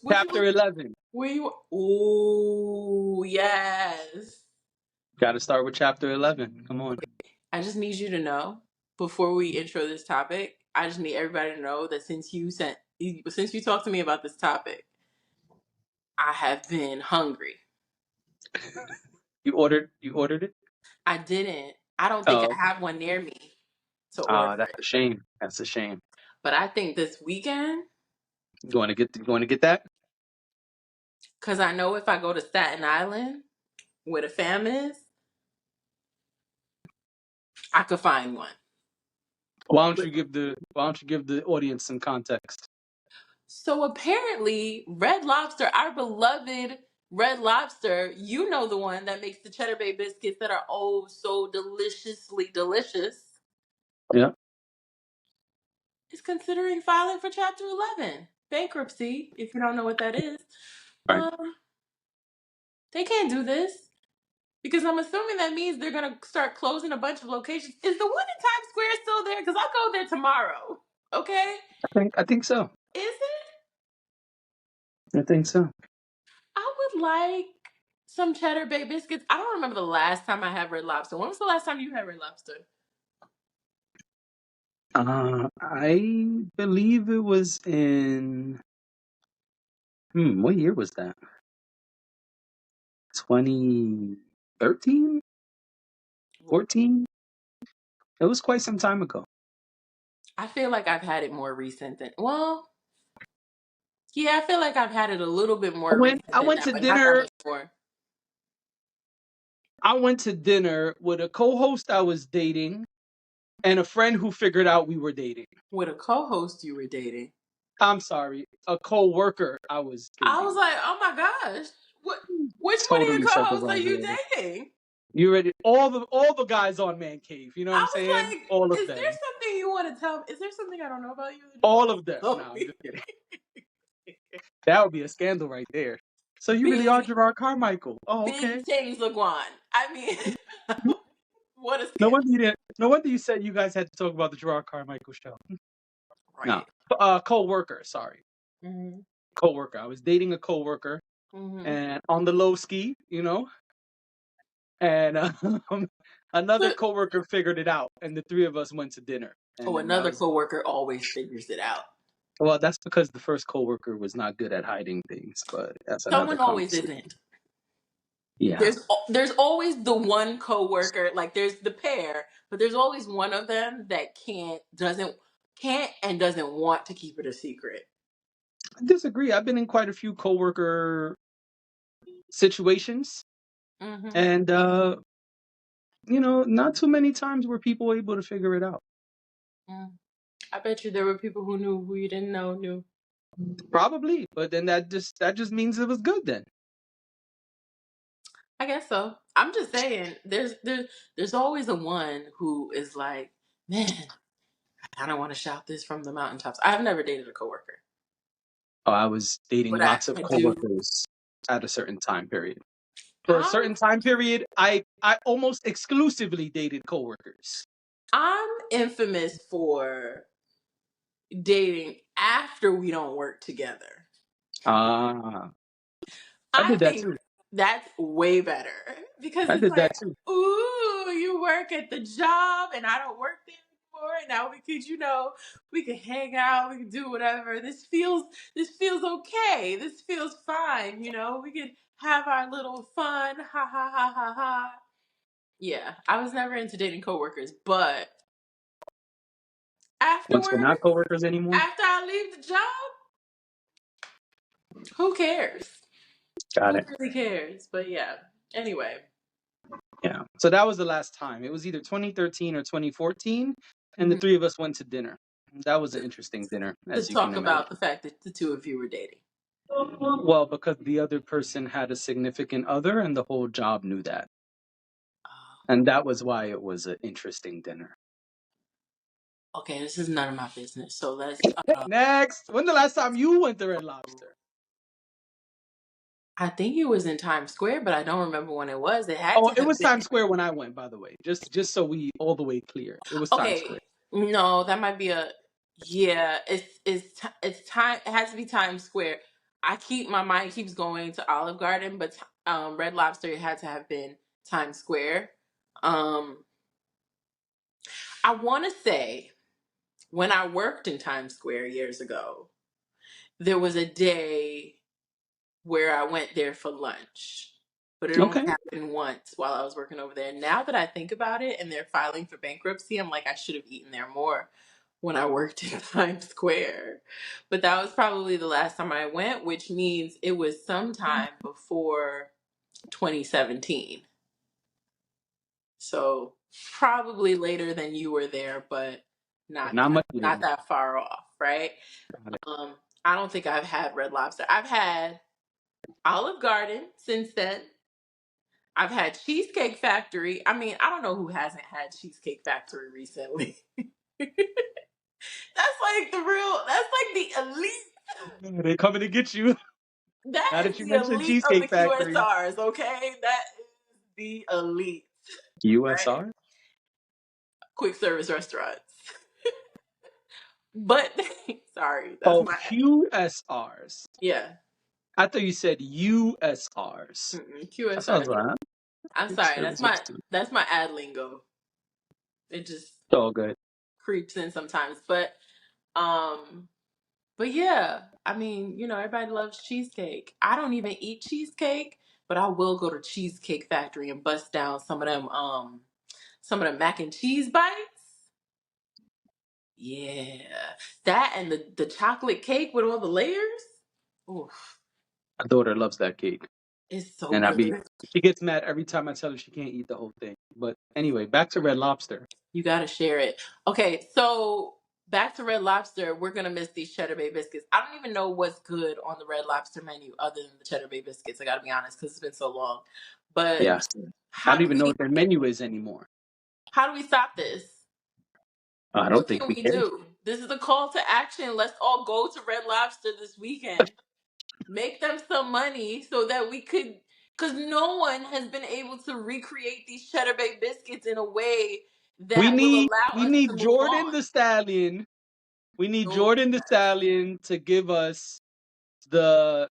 What you? Chapter 11. Where you? Oh yes. Got to start with chapter 11. Come on. I just need you to know before we intro this topic. I just need everybody to know that since you talked to me about this topic, I have been hungry. You ordered it? I didn't. I don't think I Oh, have one near me to order that's it. a shame. That's a shame. But I think this weekend, You want to get that? because I know if I go to Staten Island where the fam is, I could find one. Why don't you give the audience some context? So apparently, Red Lobster, our beloved Red Lobster, you know the one that makes the Cheddar Bay biscuits that are oh so deliciously delicious, Yeah. is considering filing for Chapter 11 bankruptcy. If you don't know what that is, All right. they can't do this because I'm assuming that means they're gonna start closing a bunch of locations. Is the one in Times Square still there? Because I'll go there tomorrow. Okay, I think so. is it? I think so. I would like some Cheddar Bay biscuits. I don't remember the last time I had Red Lobster. When was the last time you had Red Lobster? I believe it was in what year was that? 2013? 14? It was quite some time ago. I feel like I've had it more recent than yeah, I feel like I've had it a little bit more recent I than went that, to but not that dinner. much more. I went to dinner with a co-host I was dating and a friend who figured out we were dating. With a co-host you were dating. I'm sorry, a co-worker I was I was dating. like, oh my gosh, which one of your Totally said the co-hosts are wrong you word. dating? You ready? All the guys on Man Cave. You know what I I'm was saying? like, All of is there them. something you want to tell me? Is there something I don't know about you? All of them. Oh, No, I'm just kidding. That would be a scandal right there. So you really are big, Gerard Carmichael. Oh, okay. big James LeGuan. I mean, what a No scandal. wonder you didn't. No wonder you said you guys had to talk about the Gerard Carmichael show. No, Right. co-worker. Sorry, Mm-hmm. co-worker. I was dating a co-worker, Mm-hmm. and on the low ski, and another But, co-worker figured it out, and the three of us went to dinner, and then that another was. coworker always figures it out. Well, that's because the first co-worker was not good at hiding things, but that's another Someone always conversation. isn't. Yeah. There's always the one coworker, like there's the pair, but there's always one of them that doesn't want to keep it a secret. I disagree. I've been in quite a few co-worker situations, Mm-hmm. and not too many times were people able to figure it out. I bet you there were people who knew who you didn't know knew. Probably, but then that just means it was good then. I guess so. I'm just saying, there's always a one who is like, man, I don't want to shout this from the mountaintops. I've never dated a coworker, Oh, I was dating but lots of I do. coworkers at a certain time period. For a I'm certain time period, I almost exclusively dated coworkers. I'm infamous for dating after we don't work together. Ah, I I did that think too. that's way better because I it's did that like, too. ooh, you work at the job and I don't work there anymore. Now we could, we can hang out, we can do whatever. This feels okay. This feels fine. We could have our little fun. Ha ha ha ha ha. Yeah, I was never into dating coworkers, but Once we're not afterwards, coworkers anymore. after I leave the job, who cares? Got Who it. really cares? But yeah. Anyway. Yeah. So that was the last time. It was either 2013 or 2014, and the Mhm. three of us went to dinner. That was an interesting dinner, To as you can talk about the imagine. fact that the two of you were dating. Well, because the other person had a significant other, and the whole job knew that. And that was why it was an interesting dinner. Okay, this is none of my business. So let's. Next. When the last time you went to Red Lobster? I think it was in Times Square, but I don't remember when it was. It had Oh, to it have was been. Times Square when I went, by the way. Just so we all the way clear. It was Times Okay, Square. no, that might be a. Yeah, it's time. It has to be Times Square. my mind keeps going to Olive Garden, but Red Lobster had to have been Times Square. I want to say when I worked in Times Square years ago, there was a day where I went there for lunch, but it only Okay. happened once while I was working over there. Now that I think about it and they're filing for bankruptcy, I'm like, I should have eaten there more when I worked in Times Square. But that was probably the last time I went, which means it was sometime before 2017. So probably later than you were there, but But not not much not later. that far off, right? Got it. I don't think I've had Red Lobster. I've had Olive Garden since then. I've had Cheesecake Factory. I mean, I don't know who hasn't had Cheesecake Factory recently. That's like the elite. They coming to get you. That Now is that you the mentioned elite of the Cheesecake Factory. QSRs, okay? That is the elite, right? USR? Quick service restaurants. But sorry, that's Oh, my QSRs. yeah. I thought you said USRs. That QSR. sounds right. I'm Quick sorry. service restaurant. That's my ad lingo. It just It's all good. creeps in sometimes. Um but yeah, I mean, everybody loves cheesecake. I don't even eat cheesecake, but I will go to Cheesecake Factory and bust down some of them mac and cheese bites. Yeah. That and the chocolate cake with all the layers. Oof. My daughter loves that cake. It's so And good. she gets mad every time I tell her she can't eat the whole thing. But anyway, back to Red Lobster. You got to share it. Okay, so back to Red Lobster. We're going to miss these Cheddar Bay biscuits. I don't even know what's good on the Red Lobster menu other than the Cheddar Bay biscuits. I got to be honest because it's been so long. But Yes. I how don't do even know we what their menu is anymore. how do we stop this? I don't What think can we we can. do? This is a call to action. Let's all go to Red Lobster this weekend. Make them some money so that we could, because no one has been able to recreate these Cheddar Bay biscuits in a way We that will need allow we us to need move Jordan on. the Stallion. We need Oh, Jordan the Stallion to give us the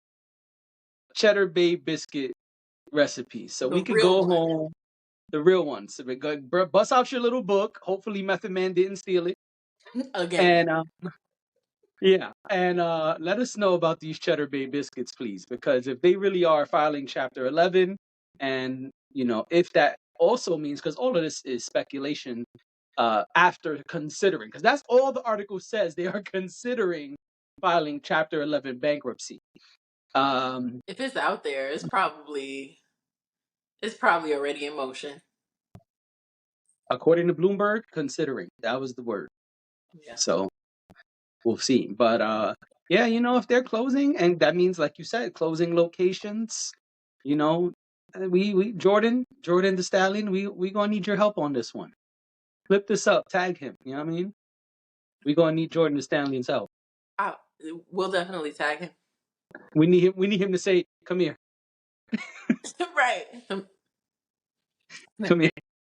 Cheddar Bay biscuit recipe so the we could real go one home. The real one. So we go bust out your little book. Hopefully Method Man didn't steal it. again. And yeah, and let us know about these Cheddar Bay biscuits, please, because if they really are filing Chapter 11, and if that also means, because all of this is speculation, after considering, because that's all the article says, they are considering filing Chapter 11 bankruptcy. If it's out there, it's probably already in motion. According to Bloomberg, considering, that was the word. Yeah. So we'll see. But yeah, if they're closing, and that means, like you said, closing locations, we Jordan the Stallion, we gonna need your help on this one. Flip this up, tag him. You know what I mean? We gonna need Jordan the Stallion's help. I, we'll definitely tag him. We need him. We need him to say, "Come here, Right. come here."